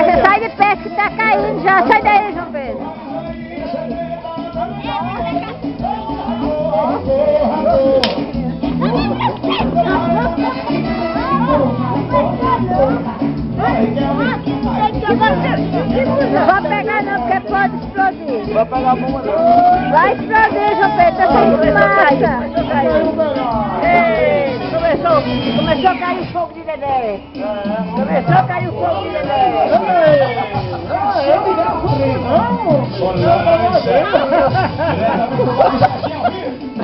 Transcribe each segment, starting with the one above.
Você sai de perto que tá caindo já. Sai daí, João Pedro. Não vai pegar não, porque pode explodir. Vai pegar a bomba não. Vai explodir, João Pedro, tá sem fumaça. Ei, começou a cair o fogo de Dedé. Começou a cair o fogo de Dedé.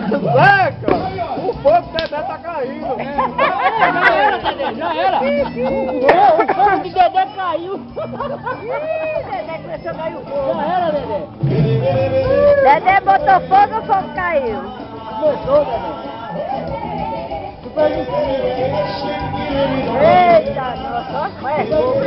Zeca, o fogo do Dedé tá caindo. Já era. O fogo de Dedé caiu. Dedé começou a cair o fogo. Já era, Dedé. Dedé botou fogo, o fogo caiu. Começou, Dedé. Eita, nossa, Vai, fogo.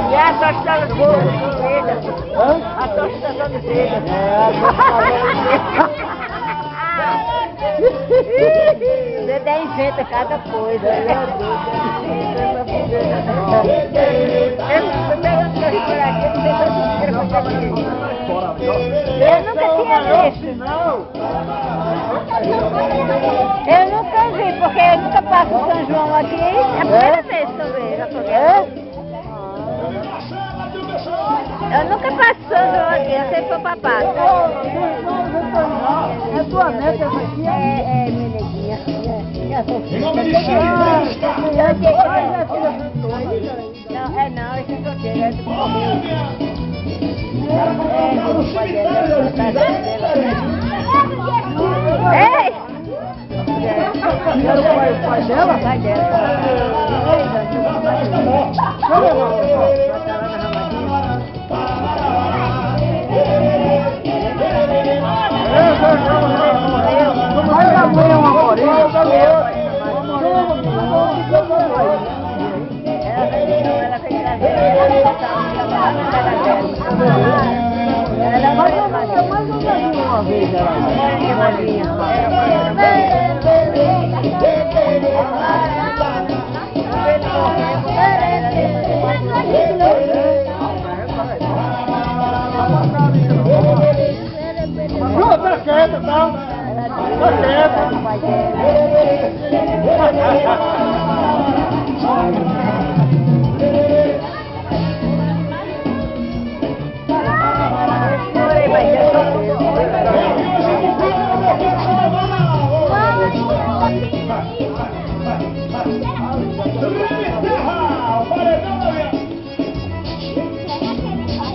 E a tostada do fogo de seda. A tostada de seda. Dedé inventa cada coisa. Eu nunca tinha visto. Eu nunca vi, porque eu nunca passo o São João aqui. É a primeira vez que eu vejo. Eu nunca passo o São João aqui, eu sempre vou pra Páscoa. É tua neta essa aqui? É minha neguinha. Em nome de Jesus. Não, esse é solteiro, é do correio. Ei! Era o pai dela? O pai dela. Vai dar banho uma morinha. Uma vez Não, tá quieto, tá? Tá quieto.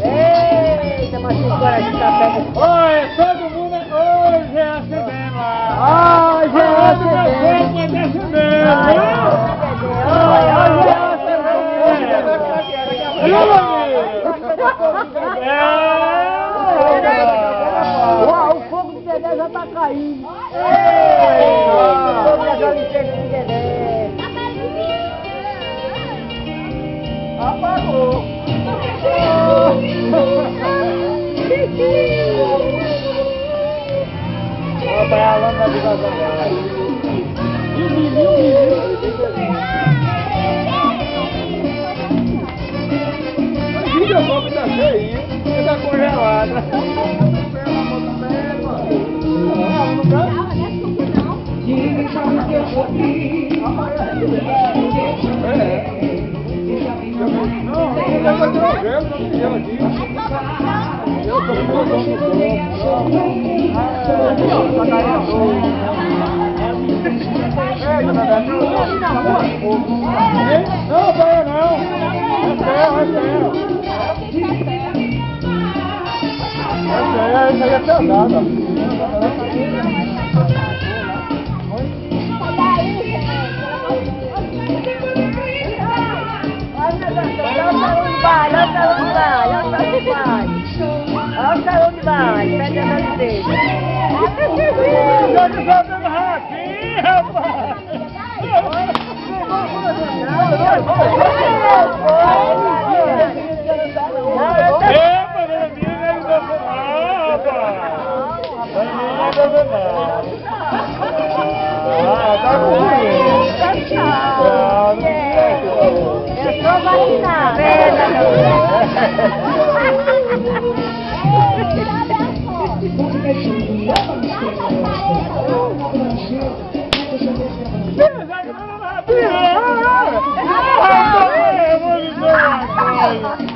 Eita, mas agora de café. Oi, todo mundo hoje é acendendo lá. Ai, já é Todo meu corpo é acendendo. O fogo do Dedé já tá caindo. O fogo da galinha de Dedé. Apagou. Ó, vai a lâmpada de vazamento. Filha, a bomba tá cheia, tá congelada. Não, vai não. Essa aí é pesada. Olha o salão de baile, pede a mão dele. Eu não sou dando raquinho, rapaz. Eu sou vacinada. Ah,